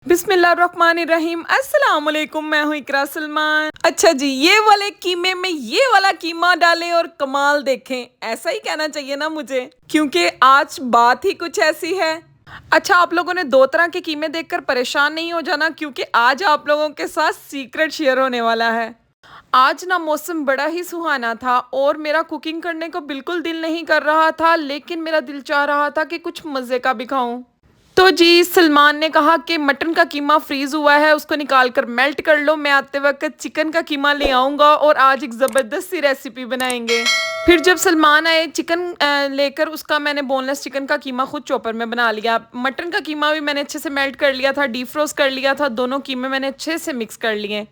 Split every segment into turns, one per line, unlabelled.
बिस्मिल्लाहिर्रहमानिर्रहीम। अस्सलाम वालेकुम। मैं हूँ इकरा सलमान। अच्छा जी, ये वाले कीमे में ये वाला कीमा डालें और कमाल देखें, ऐसा ही कहना चाहिए ना मुझे, क्योंकि आज बात ही कुछ ऐसी है। अच्छा, आप लोगों ने दो तरह के कीमे देखकर परेशान नहीं हो जाना, क्योंकि आज आप लोगों के साथ सीक्रेट शेयर होने वाला है। आज ना मौसम बड़ा ही सुहाना था और मेरा कुकिंग करने को बिल्कुल दिल नहीं कर रहा था, लेकिन मेरा दिल चाह रहा था कि कुछ मज़े का भी खाऊं। तो जी, सलमान ने कहा कि मटन का कीमा फ्रीज हुआ है, उसको निकाल कर मेल्ट कर लो, मैं आते वक्त चिकन का कीमा ले आऊँगा और आज एक ज़बरदस्त सी रेसिपी बनाएंगे। फिर जब सलमान आए चिकन लेकर, उसका मैंने बोनलेस चिकन का कीमा खुद चॉपर में बना लिया। मटन का कीमा भी मैंने अच्छे से मेल्ट कर लिया था, डीप फ्रोस्ट कर लिया था, दोनों कीमे मैंने अच्छे से मिक्स कर लिए।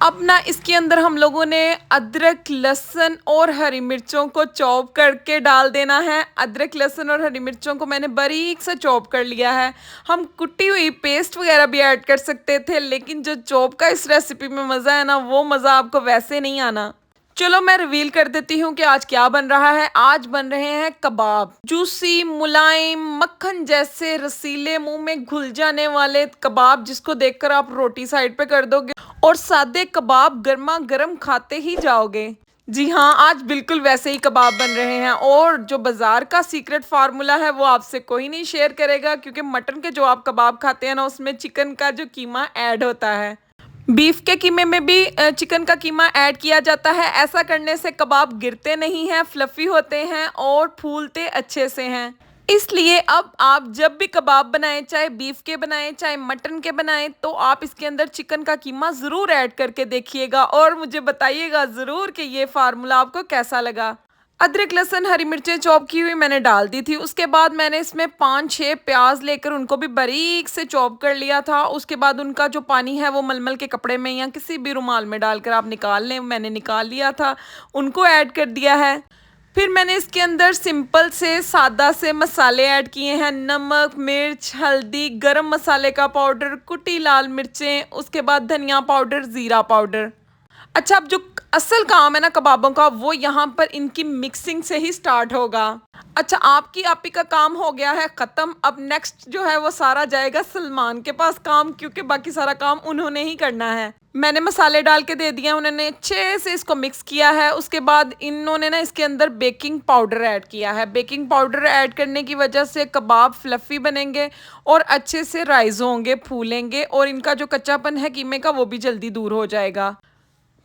अब ना इसके अंदर हम लोगों ने अदरक, लहसुन और हरी मिर्चों को चॉप करके डाल देना है। अदरक, लहसुन और हरी मिर्चों को मैंने बारीक से चॉप कर लिया है। हम कुटी हुई पेस्ट वगैरह भी ऐड कर सकते थे, लेकिन जो चॉप का इस रेसिपी में मज़ा है ना, वो मज़ा आपको वैसे नहीं आना। चलो मैं रिवील कर देती हूँ कि आज क्या बन रहा है। आज बन रहे हैं कबाब, जूसी, मुलायम, मक्खन जैसे रसीले, मुंह में घुल जाने वाले कबाब, जिसको देखकर आप रोटी साइड पे कर दोगे और सादे कबाब गर्मा गर्म खाते ही जाओगे। जी हाँ, आज बिल्कुल वैसे ही कबाब बन रहे हैं। और जो बाजार का सीक्रेट फार्मूला है वो आपसे कोई नहीं शेयर करेगा, क्योंकि मटन के जो आप कबाब खाते हैं ना, उसमें चिकन का जो कीमा ऐड होता है। बीफ के कीमे में भी चिकन का कीमा ऐड किया जाता है। ऐसा करने से कबाब गिरते नहीं हैं, फ्लफी होते हैं और फूलते अच्छे से हैं। इसलिए अब आप जब भी कबाब बनाएं, चाहे बीफ के बनाएं चाहे मटन के बनाएं, तो आप इसके अंदर चिकन का कीमा ज़रूर ऐड करके देखिएगा और मुझे बताइएगा ज़रूर कि ये फार्मूला आपको कैसा लगा। अदरक, लहसुन, हरी मिर्चें चॉप की हुई मैंने डाल दी थी। उसके बाद मैंने इसमें 5-6 प्याज लेकर उनको भी बारीक से चॉप कर लिया था। उसके बाद उनका जो पानी है वो मलमल के कपड़े में या किसी भी रुमाल में डालकर आप निकाल लें। मैंने निकाल लिया था, उनको ऐड कर दिया है। फिर मैंने इसके अंदर सिंपल से सादा से मसाले ऐड किए हैं। नमक, मिर्च, हल्दी, गरम मसाले का पाउडर, कुटी लाल मिर्चें, उसके बाद धनिया पाउडर, ज़ीरा पाउडर। अच्छा, अब जो असल काम है ना कबाबों का, वो यहाँ पर इनकी मिक्सिंग से ही स्टार्ट होगा। अच्छा, आपकी आपी का काम हो गया है ख़त्म। अब नेक्स्ट जो है वो सारा जाएगा सलमान के पास काम, क्योंकि बाकी सारा काम उन्होंने ही करना है। मैंने मसाले डाल के दे दिए, उन्होंने अच्छे से इसको मिक्स किया है। उसके बाद इन्होंने ना इसके अंदर बेकिंग पाउडर ऐड किया है। बेकिंग पाउडर ऐड करने की वजह से कबाब फ्लफ़ी बनेंगे और अच्छे से राइज़ होंगे, फूलेंगे और इनका जो कच्चापन है कीमे का वो भी जल्दी दूर हो जाएगा।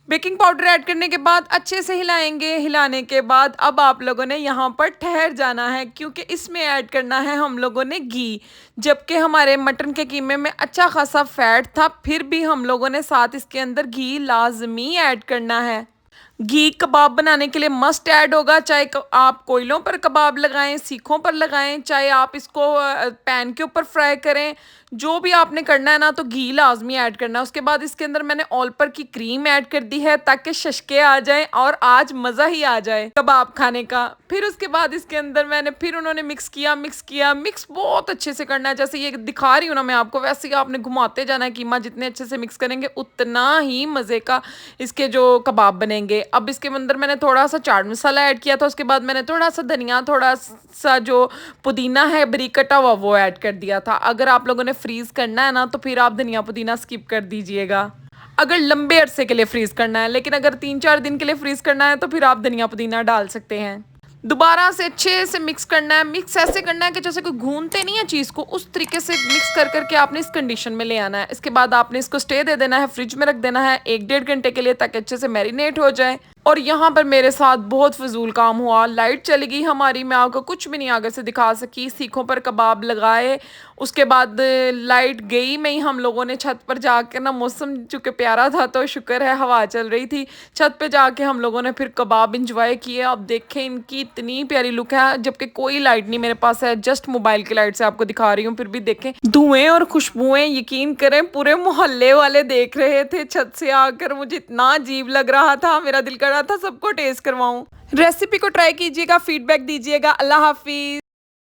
बेकिंग पाउडर ऐड करने के बाद अच्छे से हिलाएंगे। हिलाने के बाद अब आप लोगों ने यहाँ पर ठहर जाना है, क्योंकि इसमें ऐड करना है हम लोगों ने घी। जबकि हमारे मटन के कीमे में अच्छा खासा फैट था, फिर भी हम लोगों ने साथ इसके अंदर घी लाजमी ऐड करना है। घी कबाब बनाने के लिए मस्ट ऐड होगा, चाहे आप कोयलों पर कबाब लगाएं, सीखों पर लगाएं, चाहे आप इसको पैन के ऊपर फ्राई करें। जो भी आपने करना है ना, तो घी लाजमी ऐड करना है। उसके बाद इसके अंदर मैंने ऑल पर की क्रीम ऐड कर दी है, ताकि शशके आ जाएं और आज मज़ा ही आ जाए कबाब खाने का। फिर उसके बाद इसके अंदर मैंने फिर उन्होंने मिक्स बहुत अच्छे से करना है। जैसे ये दिखा रही हूँ ना मैं आपको, वैसे ही आपने घुमाते जाना है कीमा। जितने अच्छे से मिक्स करेंगे उतना ही मज़े का इसके जो कबाब बनेंगे। अब इसके अंदर मैंने थोड़ा सा चाट मसाला ऐड किया था। उसके बाद मैंने थोड़ा सा धनिया, थोड़ा सा जो पुदीना है बारीक कटा हुआ, वो ऐड कर दिया था। अगर आप लोगों ने फ्रीज़ करना है ना, तो फिर आप धनिया पुदीना स्किप कर दीजिएगा, अगर लंबे अरसे के लिए फ्रीज़ करना है। लेकिन अगर 3-4 दिन के लिए फ्रीज़ करना है तो फिर आप धनिया पुदीना डाल सकते हैं। दोबारा से अच्छे से मिक्स करना है। मिक्स ऐसे करना है कि जैसे कोई घूनते नहीं है चीज़ को, उस तरीके से मिक्स कर करके आपने इस कंडीशन में ले आना है। इसके बाद आपने इसको स्टे दे देना है, फ्रिज में रख देना है 1-1.5 घंटे के लिए, ताकि अच्छे से मैरिनेट हो जाए। और यहाँ पर मेरे साथ बहुत फजूल काम हुआ। लाइट चली गई हमारी, मैं आपको कुछ भी नहीं आगे से दिखा सकी। सीखों पर कबाब लगाए, उसके बाद लाइट गई में ही हम लोगों ने छत पर जाकर ना, मौसम चूँकि प्यारा था तो शुक्र है हवा चल रही थी, छत पे जाके हम लोगों ने फिर कबाब इंजॉय किए। अब देखें इनकी इतनी प्यारी लुक है, जबकि कोई लाइट नहीं मेरे पास है, जस्ट मोबाइल की लाइट से आपको दिखा रही हूँ। फिर भी देखें धुएं और खुशबुएं, यकीन करें पूरे मोहल्ले वाले देख रहे थे छत से आकर। मुझे इतना अजीब लग रहा था, मेरा दिल कर रहा था सबको टेस्ट करवाऊं। रेसिपी को ट्राई कीजिएगा, फीडबैक दीजिएगा। अल्लाह हाफिज।